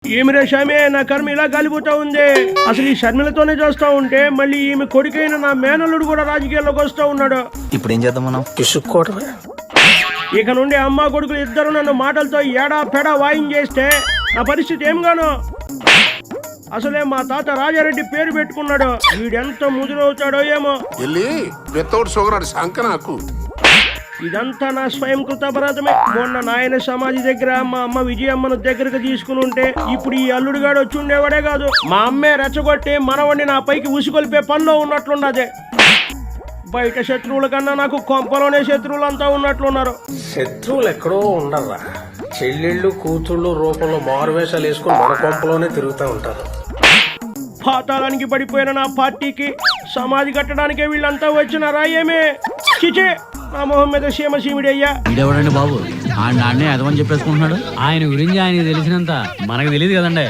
ఈమె షమే నా కర్మ ఇలా కలిపోతా ఉంది. అసలు ఈ షర్మిలతోనే చేస్తా ఉంటే మళ్ళీ ఈమె కొడుకైన నా మేనల్లుడు కూడా రాజకీయాల్లోకి వస్తూ ఉన్నాడు. ఇప్పుడు ఏం చేద్దాం మనం? ఇసుక్కోవడమే. ఇక నుండి అమ్మ కొడుకులు ఇద్దరు నన్ను మాటలతో ఏడా పెడా వాయించేస్తే నా పరిస్థితి ఏం గాను? అసలే మా తాత రాజారెడ్డి పేరు పెట్టుకున్నాడు. వీడెంత ముదురవుతాడో ఏమో. వితౌట్ షుగర్ శంక నాకు. ఇదంతా నా స్వయం కృత అపరాధమే. మొన్న నాయన సమాధి దగ్గర మా అమ్మ విజయమ్మను దగ్గరకు తీసుకుని ఉంటే ఇప్పుడు ఈ అల్లుడుగాడు వచ్చి ఉండేవాడే కాదు. మా అమ్మే రెచ్చగొట్టి మనవడిని నా పైకి ఉసిగొల్పే పనిలో ఉన్నట్లున్నదే. బయట శత్రువుల కన్నా నాకు కొంపలోనే శత్రువులు అంతా ఉన్నట్లున్నారు. శత్రువులు ఎక్కడో ఉండరా, చెల్లెళ్ళు కూతుళ్ళు రూపంలో మారువేషాలు వేసుకుని మన కొంపలోనే తిరుగుతూ ఉంటారు. పాతాళానికి పడిపోయిన నా పార్టీకి సమాధి కట్టడానికే వీళ్ళంతా వచ్చినారా ఏమే? చిచే, నా మొహం మీద సీమ సీమిడి అయ్యా. వీడెవడండి బాబు? ఆ నాన్నే అదమని చెప్పేసుకుంటున్నాడు. ఆయన గురించి ఆయన తెలిసినంత మనకు తెలియదు కదండి.